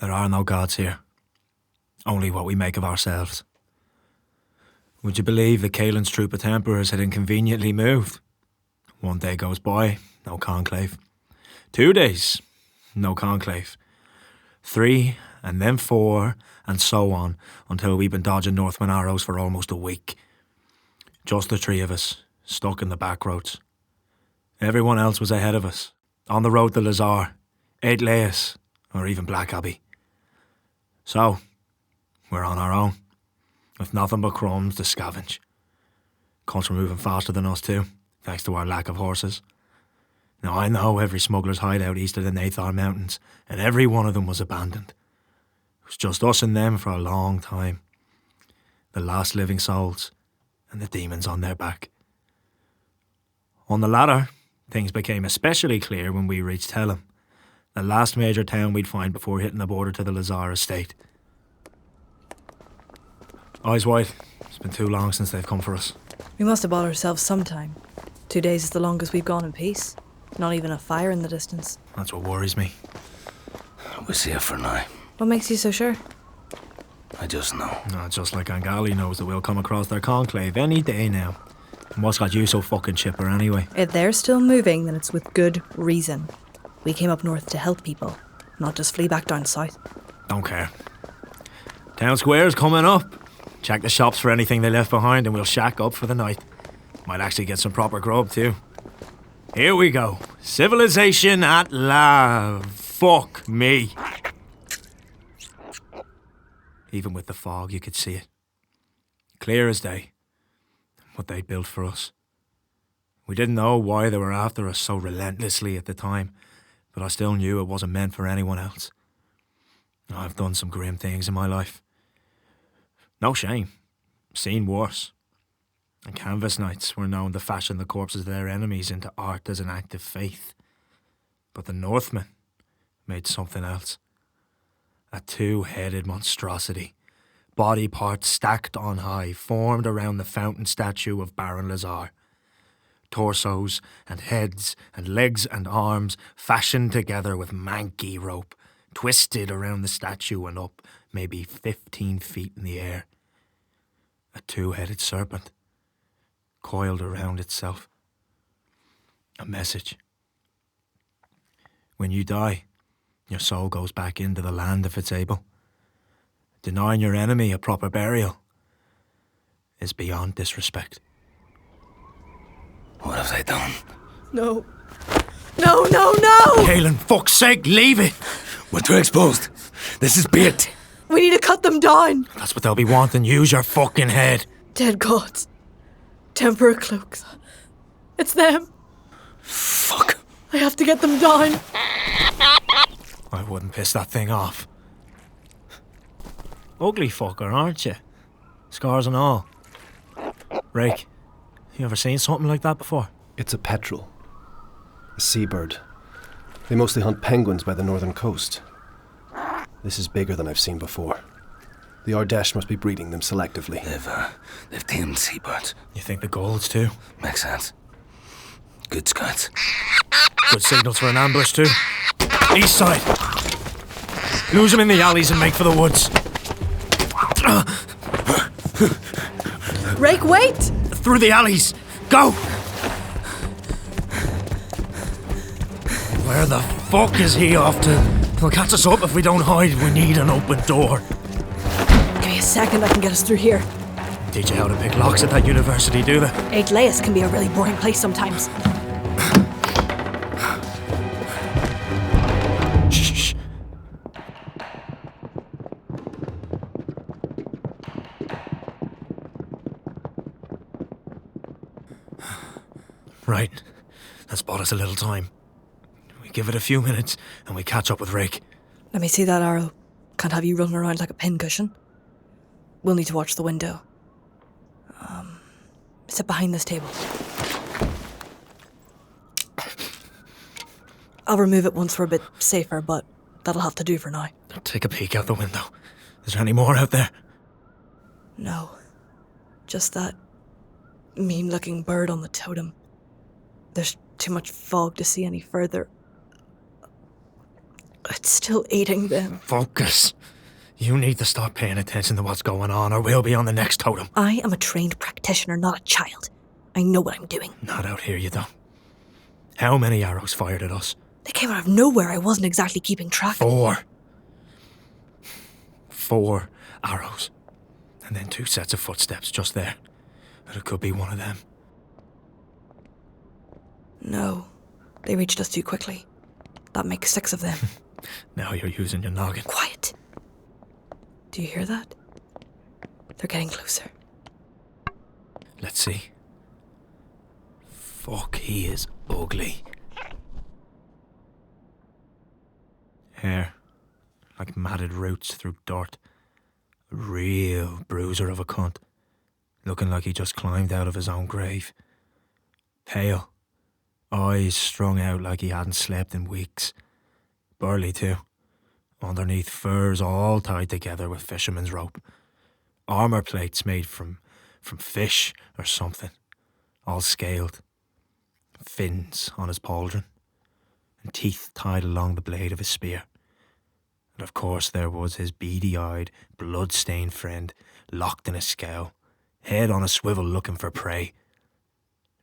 There are no gods here. Only what we make of ourselves. Would you believe that Caelan's troop of temperers had inconveniently moved? 1 day goes by, no conclave. 2 days, no conclave. 3, and then 4, and so on, until we've been dodging Northman arrows for almost a week. Just the 3 of us, stuck in the back roads. Everyone else was ahead of us, on the road to Lazar, Eight or even Black Abbey. So, we're on our own, with nothing but crumbs to scavenge. Cunts were moving faster than us too, thanks to our lack of horses. Now I know every smuggler's hideout east of the Nathar Mountains, and every one of them was abandoned. It was just us and them for a long time. The last living souls, and the demons on their back. On the latter, things became especially clear when we reached Caelin, the last major town we'd find before hitting the border to the Lazar estate. Eyes wide. It's been too long since they've come for us. We must have bought ourselves some time. 2 days is the longest we've gone in peace. Not even a fire in the distance. That's what worries me. We're safe for now. What makes you so sure? I just know. Just like Angali knows that we'll come across their conclave any day now. And what's got you so fucking chipper anyway? If they're still moving, then it's with good reason. We came up north to help people, not just flee back down south. Don't care. Town square's coming up. Check the shops for anything they left behind and we'll shack up for the night. Might actually get some proper grub too. Here we go. Civilization at last. Fuck me. Even with the fog, you could see it. Clear as day. What they'd built for us. We didn't know why they were after us so relentlessly at the time, but I still knew it wasn't meant for anyone else. I've done some grim things in my life. No shame. Seen worse. And canvas nights were known to fashion the corpses of their enemies into art as an act of faith. But the Northmen made something else. A 2-headed monstrosity, body parts stacked on high, formed around the fountain statue of Baron Lazar. Torsos and heads and legs and arms fashioned together with manky rope, twisted around the statue and up maybe 15 feet in the air. A 2-headed serpent, coiled around itself. A message. When you die, your soul goes back into the land if it's able. Denying your enemy a proper burial is beyond disrespect. What have they done? No. No, no, no! Caelan, fuck's sake, leave it! We're too exposed. This is bait. We need to cut them down! That's what they'll be wanting. Use your fucking head. Dead gods. Temperor cloaks. It's them. Fuck. I have to get them down. I wouldn't piss that thing off. Ugly fucker, aren't you? Scars and all. Raeke, you ever seen something like that before? It's a petrel. A seabird. They mostly hunt penguins by the northern coast. This is bigger than I've seen before. The Ardèche must be breeding them selectively. They've tamed seabirds. You think the golds too? Makes sense. Good scouts. Good signals for an ambush too. East side. Lose them in the alleys and make for the woods. Raeke, wait! Through the alleys. Go! Where the fuck is he off to? He'll catch us up if we don't hide. We need an open door. Give me a second, I can get us through here. Teach you how to pick locks at that university, do they? Eight Laius can be a really boring place sometimes. Shh. Right. That's bought us a little time. We give it a few minutes and we catch up with Raeke. Let me see that arrow. Can't have you running around like a pincushion. We'll need to watch the window. Sit behind this table. I'll remove it once we're a bit safer, but that'll have to do for now. Take a peek out the window. Is there any more out there? No. Just that mean-looking bird on the totem. There's too much fog to see any further. It's still eating them. Focus. You need to start paying attention to what's going on, or we'll be on the next totem. I am a trained practitioner, not a child. I know what I'm doing. Not out here, you don't. How many arrows fired at us? They came out of nowhere. I wasn't exactly keeping track. 4. 4 arrows. And then 2 sets of footsteps just there. But it could be one of them. No. They reached us too quickly. That makes 6 of them. Now you're using your noggin. Quiet. Do you hear that? They're getting closer. Let's see. Fuck, he is ugly. Hair, like matted roots through dirt. A real bruiser of a cunt. Looking like he just climbed out of his own grave. Pale. Eyes strung out like he hadn't slept in weeks. Burly too. Underneath furs all tied together with fisherman's rope. Armour plates made from fish or something. All scaled. Fins on his pauldron. And teeth tied along the blade of his spear. And of course there was his beady-eyed, blood-stained friend, locked in a scow, head on a swivel looking for prey.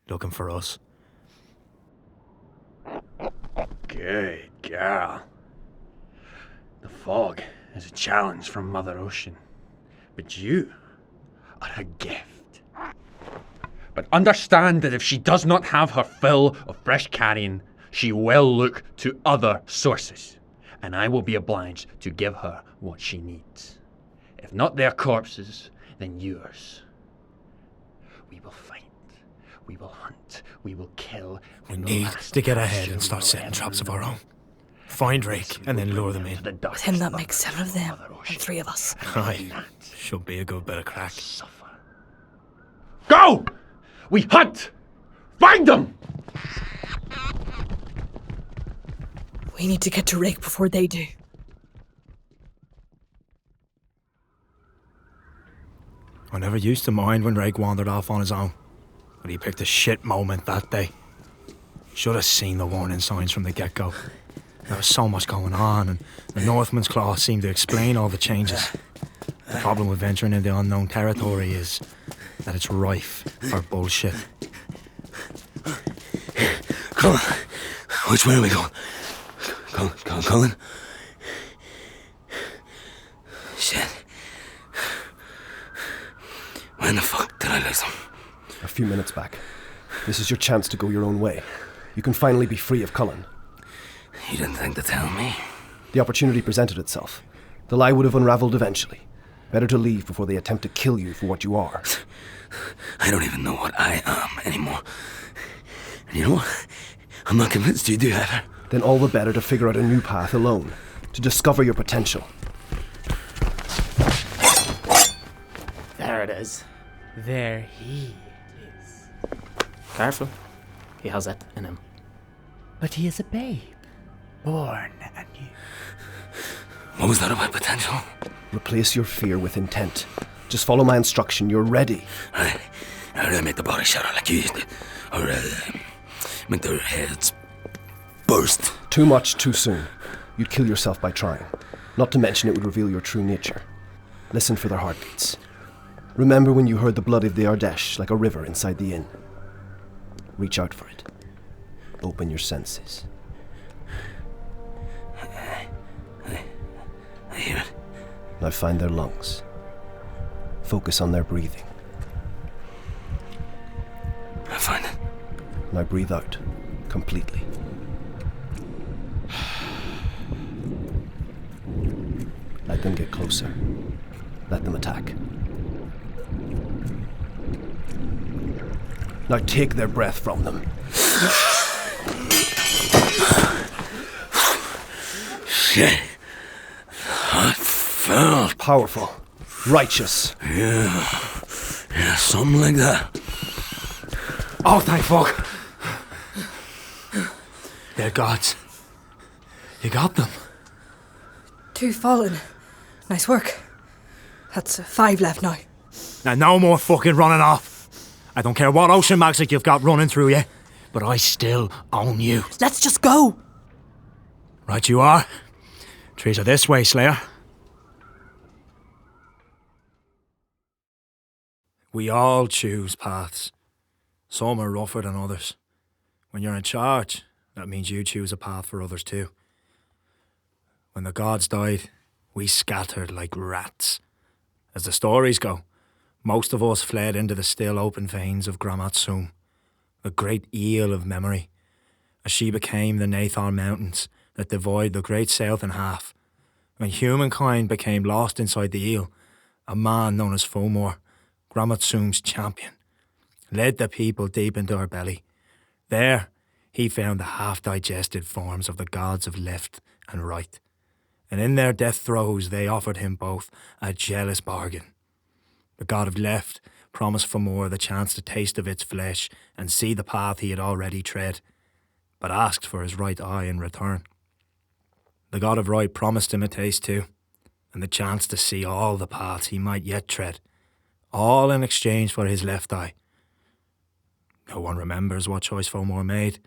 Looking for us. Good girl. The fog is a challenge from Mother Ocean, but you are a gift. But understand that if she does not have her fill of fresh carrion, she will look to other sources, and I will be obliged to give her what she needs. If not their corpses, then yours. We will fight. We will hunt. We will kill. We need to get ahead and start setting traps of our own. Find Raeke and then lure them in. With him, that makes 7 of them, and 3 of us. Aye, should be a good bit of crack. Go! We hunt! Find them! We need to get to Raeke before they do. I never used to mind when Raeke wandered off on his own, but he picked a shit moment that day. Should have seen the warning signs from the get-go. There was so much going on, and the Northman's claw seemed to explain all the changes. The problem with venturing into unknown territory is that it's rife for bullshit. Cullen, which way are we going? Cullen? Shit. When the fuck did I lose him? A few minutes back. This is your chance to go your own way. You can finally be free of Cullen. You didn't think to tell me? The opportunity presented itself. The lie would have unravelled eventually. Better to leave before they attempt to kill you for what you are. I don't even know what I am anymore. And you know what? I'm not convinced you do either. Then all the better to figure out a new path alone. To discover your potential. There it is. There he is. Careful. He has it in him. But he is a babe. Born anew. What was that about potential? Replace your fear with intent. Just follow my instruction. You're ready. How do I make the body shatter like you used to? Or make their heads burst? Too much, too soon. You'd kill yourself by trying. Not to mention it would reveal your true nature. Listen for their heartbeats. Remember when you heard the blood of the Ardèche like a river inside the inn? Reach out for it. Open your senses. I hear it. Now find their lungs. Focus on their breathing. I find it. Now breathe out. Completely. Let them get closer. Let them attack. Now take their breath from them. Shit. That felt Powerful. Righteous. Yeah, something like that. Oh, thank fuck. They're gods. You got them. 2 fallen. Nice work. That's 5 left now. Now, no more fucking running off. I don't care what ocean magic you've got running through you, but I still own you. Let's just go. Right you are. Trees are this way, Slayer. We all choose paths. Some are rougher than others. When you're in charge, that means you choose a path for others too. When the gods died, we scattered like rats. As the stories go, most of us fled into the still open veins of Gramatsum, the great eel of memory, as she became the Nathar Mountains that divide the great south in half. When humankind became lost inside the eel, a man known as Fomor, Gramatsum's champion, led the people deep into her belly. There, he found the half-digested forms of the gods of left and right, and in their death throes they offered him both a jealous bargain. The god of left promised Fomor the chance to taste of its flesh and see the path he had already tread, but asked for his right eye in return. The god of right promised him a taste too, and the chance to see all the paths he might yet tread, all in exchange for his left eye. No one remembers what choice Fomor made,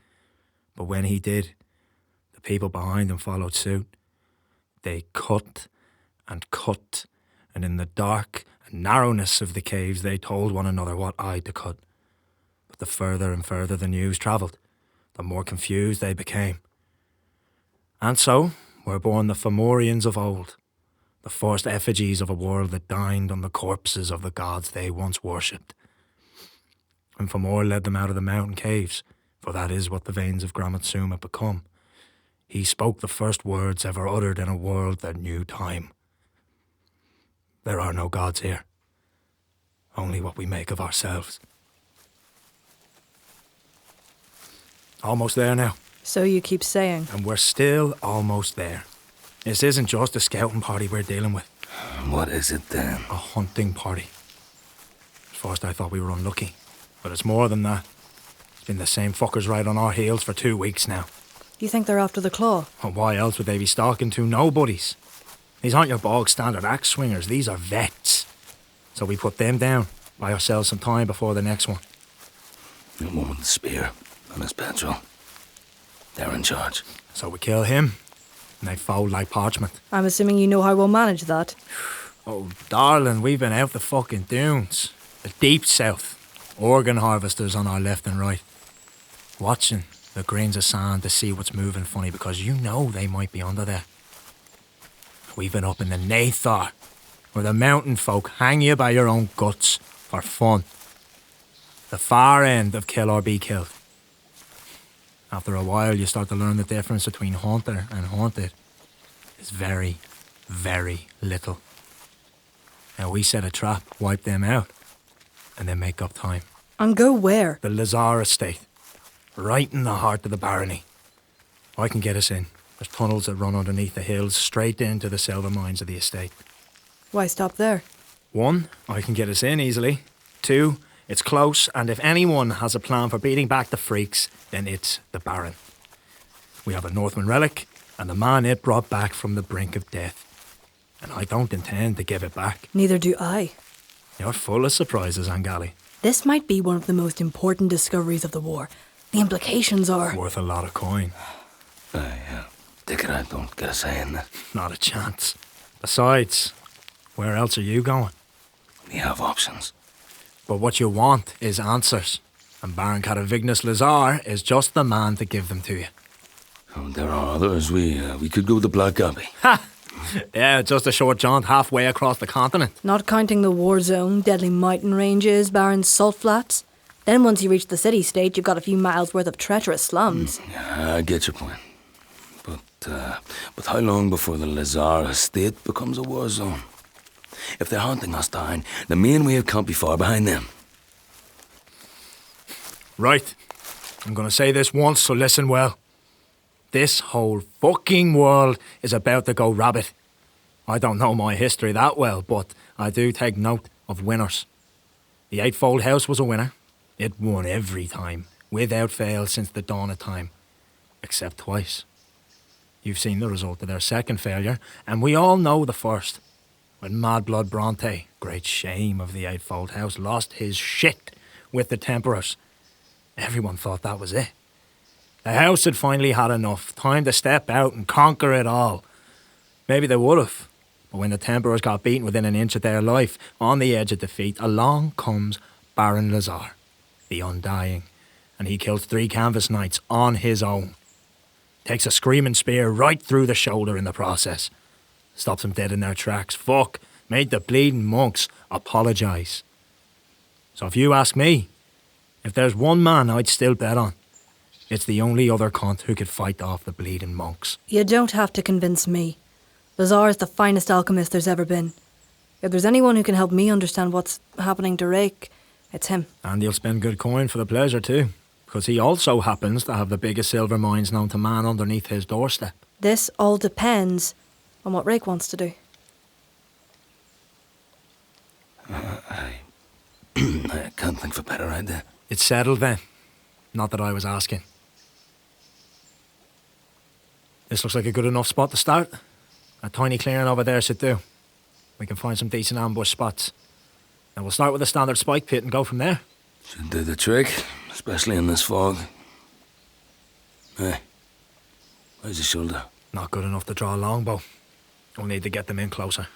but when he did, the people behind him followed suit. They cut, and in the dark and narrowness of the caves they told one another what eye to cut. But the further and further the news travelled, the more confused they became. And so were born the Fomorians of old, the first effigies of a world that dined on the corpses of the gods they once worshipped. And Fomor led them out of the mountain caves, for that is what the veins of Gramatsum had become. He spoke the first words ever uttered in a world that knew time. There are no gods here, only what we make of ourselves. Almost there now. So you keep saying. And we're still almost there. This isn't just a scouting party we're dealing with. What is it then? A hunting party. At first I thought we were unlucky, but it's more than that. It's been the same fuckers right on our heels for 2 weeks now. You think they're after the claw? And why else would they be stalking two nobodies? These aren't your bog standard axe swingers, these are vets. So we put them down, buy ourselves some time before the next one. The one with the spear and his petrol. They're in charge. So we kill him, and they fold like parchment. I'm assuming you know how we'll manage that. Oh, darling, we've been out the fucking dunes. The deep south. Organ harvesters on our left and right. Watching the grains of sand to see what's moving funny, because you know they might be under there. We've been up in the Nathar, where the mountain folk hang you by your own guts for fun. The far end of kill or be killed. After a while, you start to learn the difference between hunter and hunted is very, very little. Now we set a trap, wipe them out, and then make up time. And go where? The Lazar estate, right in the heart of the barony. I can get us in. There's tunnels that run underneath the hills straight into the silver mines of the estate. Why stop there? 1, I can get us in easily. 2, it's close, and if anyone has a plan for beating back the freaks, then it's the Baron. We have a Northman relic, and the man it brought back from the brink of death. And I don't intend to give it back. Neither do I. You're full of surprises, Angali. This might be one of the most important discoveries of the war. The implications are... Worth a lot of coin. Take it, I don't get a say in that. Not a chance. Besides, where else are you going? We have options. But what you want is answers. And Baron Catavignus Lazar is just the man to give them to you. Oh, there are others. We could go to Black Abbey. Ha! Yeah, just a short jaunt halfway across the continent. Not counting the war zone, deadly mountain ranges, barren salt flats. Then once you reach the city-state, you've got a few miles worth of treacherous slums. Yeah, I get your point. But how long before the Lazar estate becomes a war zone? If they're hunting us down, the main wave can't be far behind them. Right. I'm gonna say this once, so listen well. This whole fucking world is about to go rabbit. I don't know my history that well, but I do take note of winners. The Eightfold House was a winner. It won every time, without fail since the dawn of time. Except twice. You've seen the result of their second failure, and we all know the first. When Mad Blood Bronte, great shame of the Eightfold House, lost his shit with the Temperors. Everyone thought that was it. The house had finally had enough, time to step out and conquer it all. Maybe they would have. But when the Templars got beaten within an inch of their life, on the edge of defeat, along comes Baron Lazar, the Undying, and he kills 3 canvas knights on his own. Takes a screaming spear right through the shoulder in the process. Stops them dead in their tracks. Fuck, made the bleeding monks apologise. So if you ask me, if there's one man I'd still bet on, it's the only other cunt who could fight off the bleeding monks. You don't have to convince me. Lazar's the finest alchemist there's ever been. If there's anyone who can help me understand what's happening to Raeke, it's him. And you'll spend good coin for the pleasure too, because he also happens to have the biggest silver mines known to man underneath his doorstep. This all depends on what Raeke wants to do. I can't think of a better idea. It's settled then. Not that I was asking. This looks like a good enough spot to start. A tiny clearing over there should do. We can find some decent ambush spots. And we'll start with a standard spike pit and go from there. Should do the trick, especially in this fog. Hey, how's your shoulder? Not good enough to draw a longbow. We'll need to get them in closer.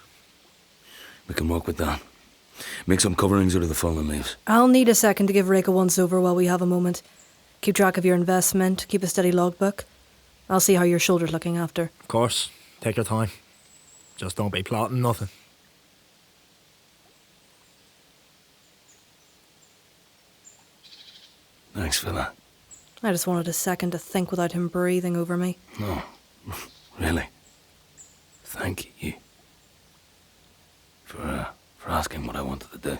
We can work with that. Make some coverings out of the fallen leaves. I'll need a second to give Raeke a once-over while we have a moment. Keep track of your investment, keep a steady logbook. I'll see how your shoulder's looking after. Of course, take your time. Just don't be plotting nothing. Thanks for that. I just wanted a second to think without him breathing over me. No, really. Thank you for asking what I wanted to do.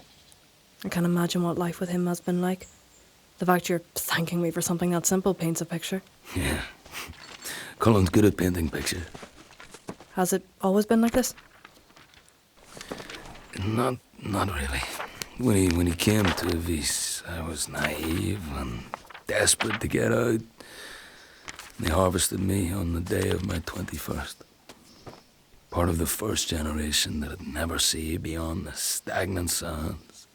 I can't imagine what life with him has been like. The fact you're thanking me for something that simple paints a picture. Yeah. Cullen's good at painting pictures. Has it always been like this? Not really. When he came to Vis, I was naive and desperate to get out. They harvested me on the day of my 21st. Part of the first generation that'd never see beyond the stagnant sands.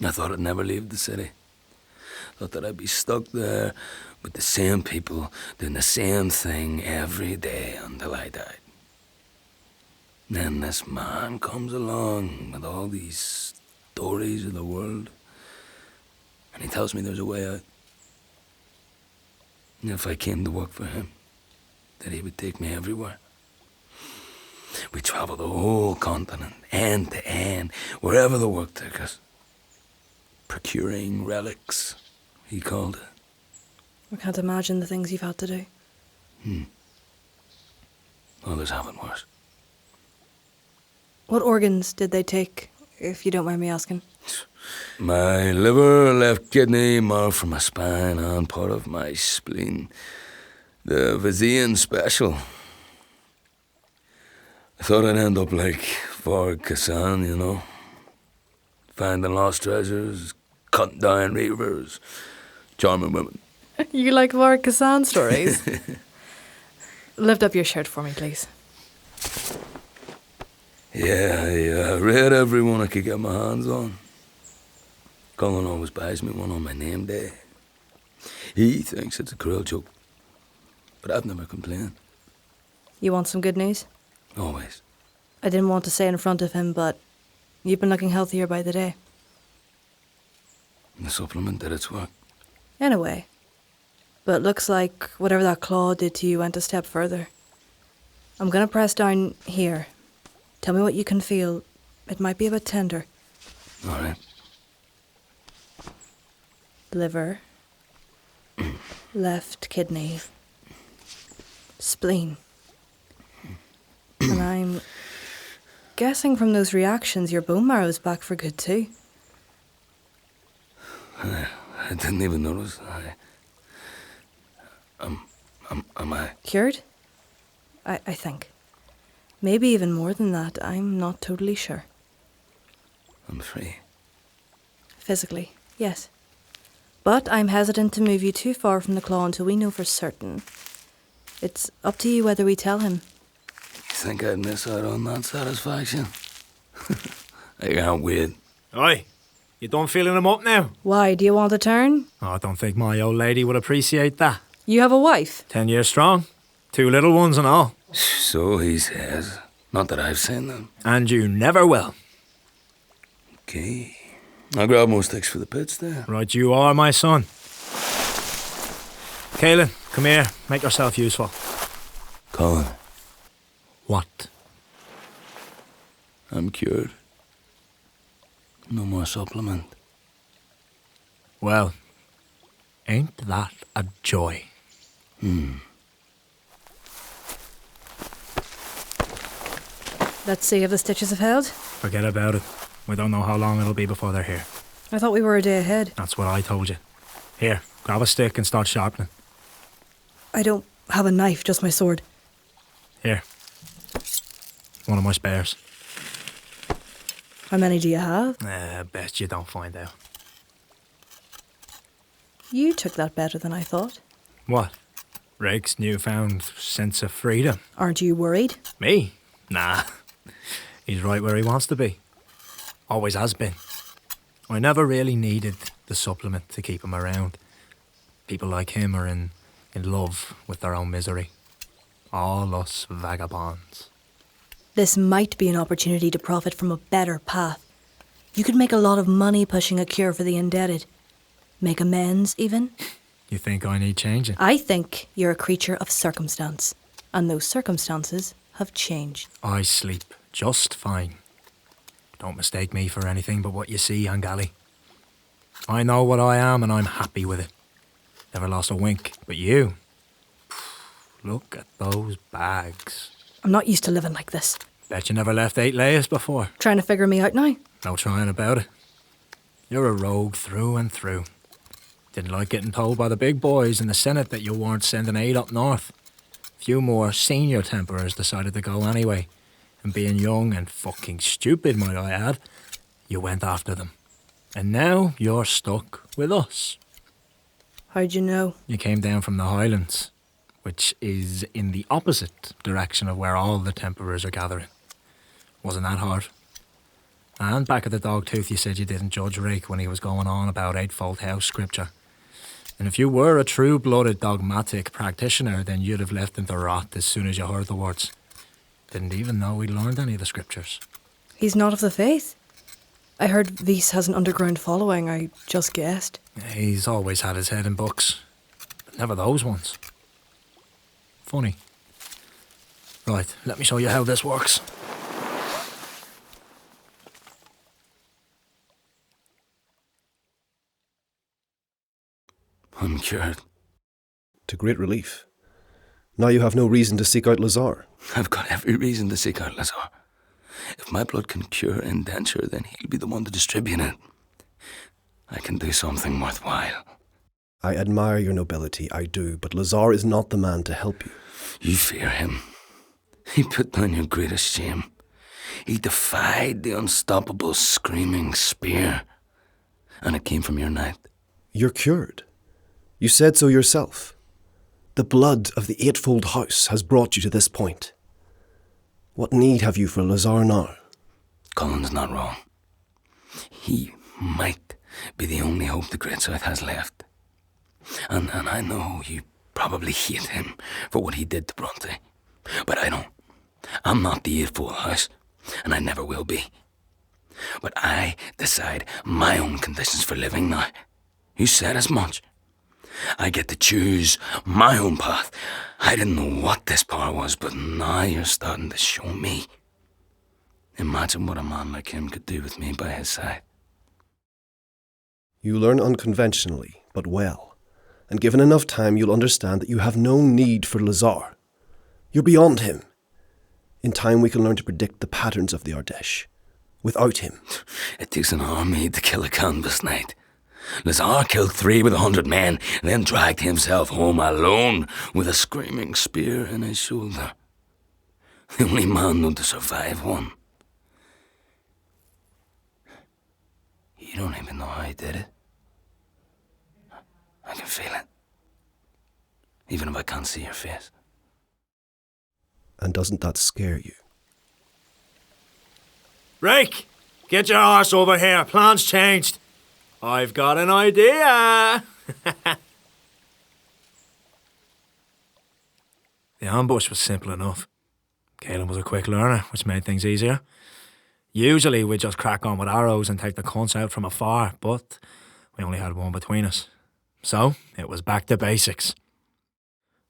I thought I'd never leave the city. Thought that I'd be stuck there with the same people doing the same thing every day until I died. Then this man comes along with all these stories of the world, and he tells me there's a way out. And if I came to work for him, that he would take me everywhere. We traveled the whole continent, end to end, wherever the work took us. Procuring relics, he called it. I can't imagine the things you've had to do. Others haven't worse. What organs did they take, if you don't mind me asking? My liver, left kidney, marrow from my spine, and part of my spleen. The Vizian special. I thought I'd end up like Varg Caelan, you know. Finding lost treasures, cutting down reavers, charming women. You like Varg Caelan stories? Lift up your shirt for me, please. Yeah, I read every one I could get my hands on. Colin always buys me one on my name day. He thinks it's a cruel joke, but I've never complained. You want some good news? Always. I didn't want to say in front of him, but you've been looking healthier by the day. The supplement did its work. In a way. But it looks like whatever that claw did to you went a step further. I'm gonna press down here. Tell me what you can feel. It might be a bit tender. All right. Liver. Left kidney. Spleen. And I'm guessing from those reactions your bone marrow's back for good too. I didn't even notice. Am I? Cured? I think. Maybe even more than that. I'm not totally sure. I'm free. Physically, yes. But I'm hesitant to move you too far from the claw until we know for certain. It's up to you whether we tell him. You think I'd miss out on that satisfaction? I can't wait. Oi, you done feeling him up now? Why, do you want a turn? Oh, I don't think my old lady would appreciate that. You have a wife? 10 years strong. 2 little ones and all. So he says. Not that I've seen them. And you never will. Okay. I'll grab more sticks for the pits there. Right you are, my son. Caelan, come here. Make yourself useful. Colin, What? I'm cured. No more supplement. Well, ain't that a joy? Let's see if the stitches have held. Forget about it. We don't know how long it'll be before they're here. I thought we were a day ahead. That's what I told you. Here, grab a stick and start sharpening. I don't have a knife, just my sword. Here. One of my spares. How many do you have? Best you don't find out. You took that better than I thought. What? Rake's newfound sense of freedom? Aren't you worried? Me? Nah. He's right where he wants to be. Always has been. I never really needed the supplement to keep him around. People like him are in love with their own misery. All us vagabonds. This might be an opportunity to profit from a better path. You could make a lot of money pushing a cure for the indebted. Make amends, even. You think I need changing? I think you're a creature of circumstance. And those circumstances have changed. I sleep just fine. Don't mistake me for anything but what you see, Angali. I know what I am and I'm happy with it. Never lost a wink. But you... Look at those bags. I'm not used to living like this. Bet you never left 8 layers before. Trying to figure me out now? No trying about it. You're a rogue through and through. Didn't like getting told by the big boys in the Senate that you weren't sending aid up north. Few more senior temperers decided to go anyway. And being young and fucking stupid, might I add, you went after them. And now you're stuck with us. How'd you know? You came down from the Highlands, which is in the opposite direction of where all the temperers are gathering. Wasn't that hard? And back at the Dogtooth you said you didn't judge Raeke when he was going on about eightfold house scripture. And if you were a true-blooded dogmatic practitioner, then you'd have left him to rot as soon as you heard the words. Didn't even know he'd learned any of the scriptures. He's not of the faith. I heard Vís has an underground following. I just guessed. He's always had his head in books, but never those ones. Funny. Right, let me show you how this works. I'm cured. To great relief. Now you have no reason to seek out Lazar. I've got every reason to seek out Lazar. If my blood can cure indenture, then he'll be the one to distribute it. I can do something worthwhile. I admire your nobility, I do, but Lazar is not the man to help you. You fear him. He put down your greatest shame. He defied the unstoppable screaming spear. And it came from your knight. You're cured. You said so yourself. The blood of the Eightfold House has brought you to this point. What need have you for Lazar now? Cullen's not wrong. He might be the only hope the Great South has left. And I know you probably hate him for what he did to Bronte. But I don't. I'm not the Eightfold House, and I never will be. But I decide my own conditions for living now. You said as much. I get to choose my own path. I didn't know what this power was, but now you're starting to show me. Imagine what a man like him could do with me by his side. You learn unconventionally, but well. And given enough time, you'll understand that you have no need for Lazar. You're beyond him. In time, we can learn to predict the patterns of the Ardèche. Without him. It takes an army to kill a canvas knight. Lazar killed 3 with 100 men, then dragged himself home alone with a screaming spear in his shoulder. The only man known to survive one. You don't even know how he did it. I can feel it. Even if I can't see your face. And doesn't that scare you? Raeke, get your arse over here. Plans changed. I've got an idea. The ambush was simple enough. Caelan was a quick learner, which made things easier. Usually we'd just crack on with arrows and take the cunts out from afar, but we only had one between us. So it was back to basics.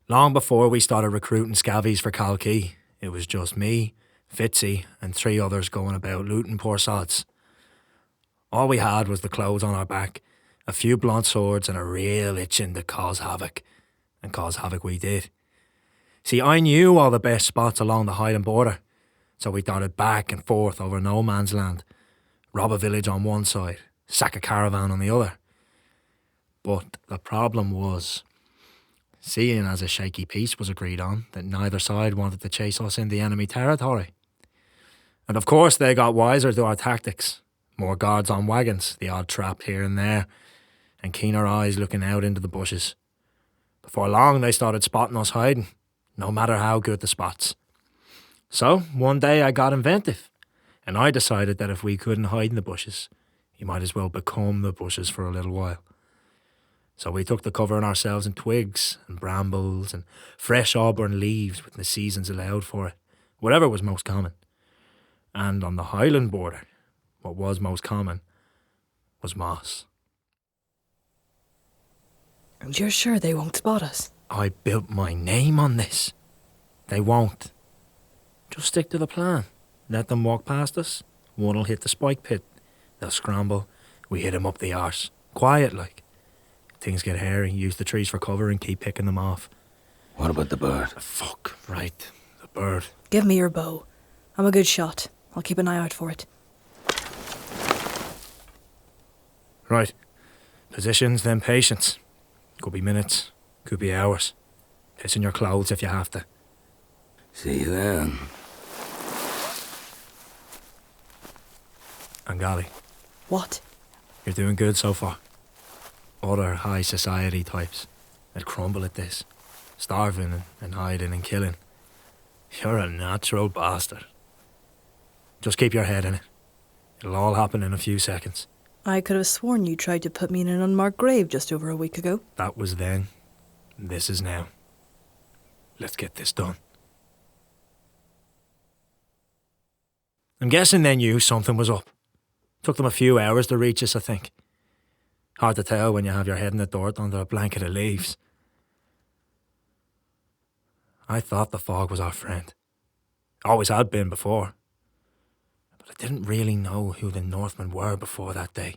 Long before we started recruiting scavvies for Calkee, it was just me, Fitzy, and 3 others going about looting poor sods. All we had was the clothes on our back, a few blunt swords, and a real itching to cause havoc. And cause havoc we did. See, I knew all the best spots along the Highland border, so we darted back and forth over no man's land, rob a village on one side, sack a caravan on the other. But the problem was, seeing as a shaky peace was agreed on, that neither side wanted to chase us into enemy territory. And of course they got wiser to our tactics. More guards on wagons, the odd trap here and there, and keener eyes looking out into the bushes. Before long they started spotting us hiding, no matter how good the spots. So one day I got inventive, and I decided that if we couldn't hide in the bushes, you might as well become the bushes for a little while. So we took to covering ourselves in twigs and brambles and fresh auburn leaves when the seasons allowed for it, whatever was most common. And on the Highland border, what was most common was moss. And you're sure they won't spot us? I built my name on this. They won't. Just stick to the plan. Let them walk past us. One'll hit the spike pit. They'll scramble. We hit 'em up the arse. Quiet like. If things get hairy, use the trees for cover and keep picking them off. What about the bird? Fuck, right. The bird. Give me your bow. I'm a good shot. I'll keep an eye out for it. Right. Positions, then patience. Could be minutes. Could be hours. Piss in your clothes if you have to. See you then. Angali, What? you're doing good so far. Other high society types, they'd crumble at this. Starving and hiding and killing. You're a natural bastard. Just keep your head in it. It'll all happen in a few seconds. I could have sworn you tried to put me in an unmarked grave just over a week ago. That was then. This is now. Let's get this done. I'm guessing they knew something was up. Took them a few hours to reach us, I think. Hard to tell when you have your head in the dirt under a blanket of leaves. I thought the fog was our friend. Always had been before. But I didn't really know who the Northmen were before that day.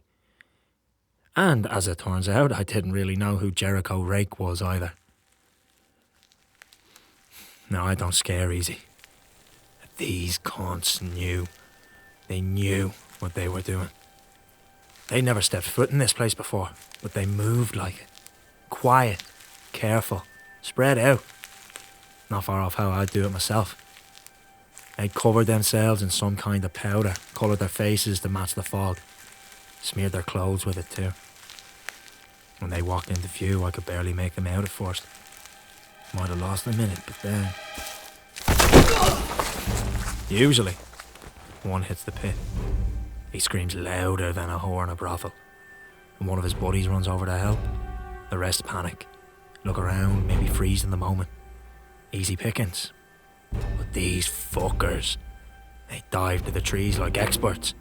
And as it turns out, I didn't really know who Jericho Raeke was either. No, I don't scare easy. These cunts knew. They knew what they were doing. They never stepped foot in this place before, but they moved like it. Quiet, careful, spread out. Not far off how I'd do it myself. They'd covered themselves in some kind of powder, coloured their faces to match the fog, smeared their clothes with it too. When they walked into view, I could barely make them out at first. Might have lost a minute, but then... Usually, one hits the pit. He screams louder than a whore in a brothel. And one of his buddies runs over to help. The rest panic. Look around, maybe freeze in the moment. Easy pickings. But these fuckers, they dive to the trees like experts.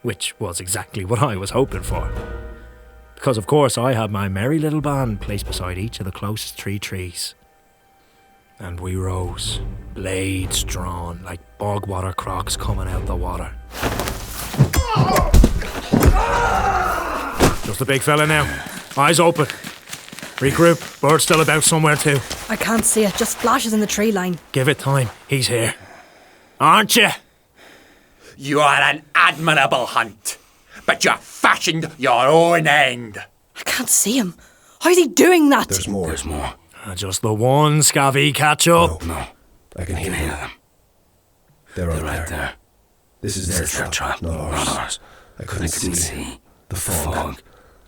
Which was exactly what I was hoping for. Because of course I had my merry little band placed beside each of the closest 3 trees. And we rose, blades drawn like bogwater crocs coming out the water. Just a big fella now. Eyes open. Regroup. Bird's still about somewhere too. I can't see it, just flashes in the tree line. Give it time. He's here. Aren't you? You are an admirable hunt, but you fashioned your own end. I can't see him. How's he doing that? There's more. There's more. Just the one scavvy catch up. No. I can hear them. They're Right there. This is There's their trap, not not ours. I couldn't see the fog.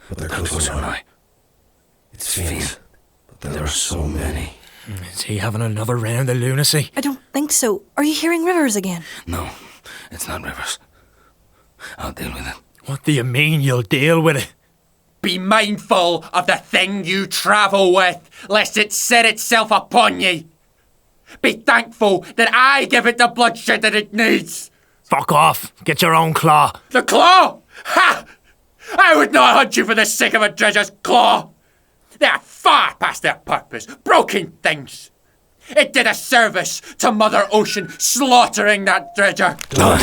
but they're Closer now. now. It's faint, but There are so many. Is he having another round of lunacy? I don't think so. Are you hearing rivers again? No, it's not rivers. I'll deal with it. What do you mean you'll deal with it? Be mindful of the thing you travel with, lest it set itself upon ye. Be thankful that I give it the bloodshed that it needs. Fuck off. Get your own claw. The claw? Ha! I would not hunt you for the sake of a dredger's claw. They are far past their purpose, broken things. It did a service to Mother Ocean slaughtering that dredger. Done.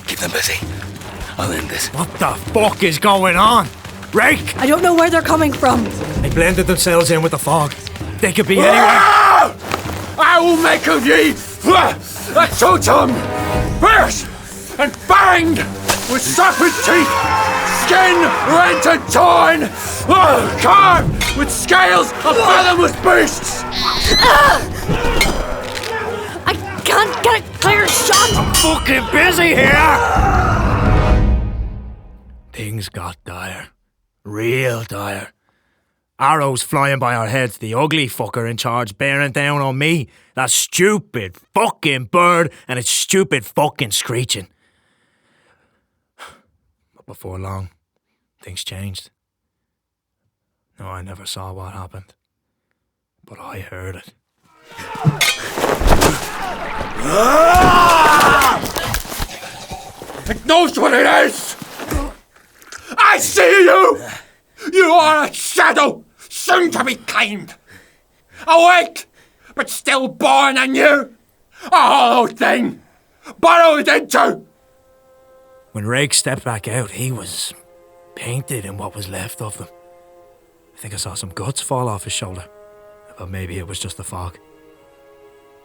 Keep them busy. I'll end this. What the fuck is going on? Raeke! I don't know where they're coming from. They blended themselves in with the fog. They could be anywhere. I will make of ye a totem, pierced and fanged with serpent teeth, skin rent and torn, carved with scales of fathomless beasts. I can't get a clear shot. I'm fucking busy here! Things got dire. Real dire. Arrows flying by our heads, the ugly fucker in charge bearing down on me. That stupid fucking bird and its stupid fucking screeching. But before long, things changed. No, I never saw what happened, but I heard it. It knows what it is! I see you! You are a shadow, soon to be claimed. Awake, but still born anew. A hollow thing, burrowed into. When Raeke stepped back out, he was painted in what was left of them. I think I saw some guts fall off his shoulder, but maybe it was just the fog.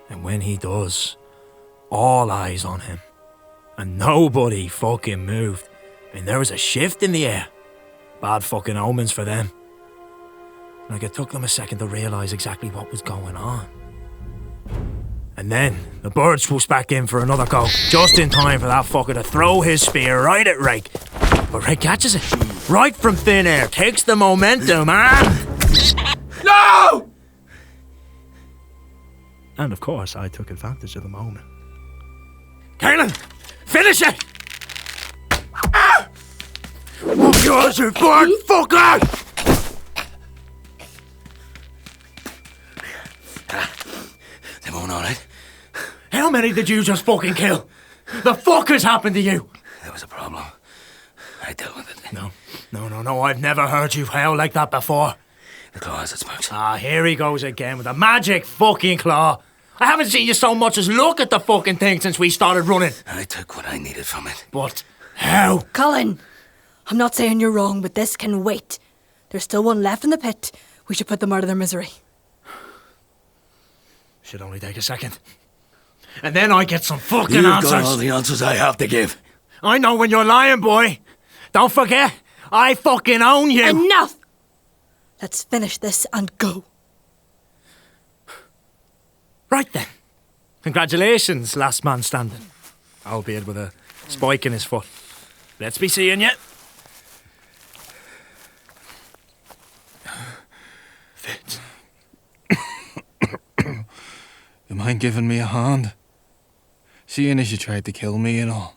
And when he does, all eyes on him, and nobody fucking moved. I mean, there was a shift in the air. Bad fucking omens for them. Like, it took them a second to realise exactly what was going on. And then, the bird swoops back in for another go, just in time for that fucker to throw his spear right at Raeke. But Raeke catches it, right from thin air, takes the momentum, and... No! And of course, I took advantage of the moment. Caelan! Finish it! Ah! Move yours, you bird fucker! They won't all right. How many did you just fucking kill? The fuck has happened to you? There was a problem. I dealt with it. No, I've never heard you howl like that before. The claw has its marks. Ah, here he goes again with a magic fucking claw. I haven't seen you so much as look at the fucking thing since we started running. I took what I needed from it. But how? Cullen, I'm not saying you're wrong, but this can wait. There's still one left in the pit. We should put them out of their misery. Should only take a second. And then I get some fucking You've answers. got all the answers I have to give. I know when you're lying, boy. Don't forget, I fucking own you. Enough! Let's finish this and go. Right then. Congratulations, last man standing. Albeit with a spike in his foot. Let's be seeing you. Fitz. You mind giving me a hand? Seeing as you tried to kill me and all.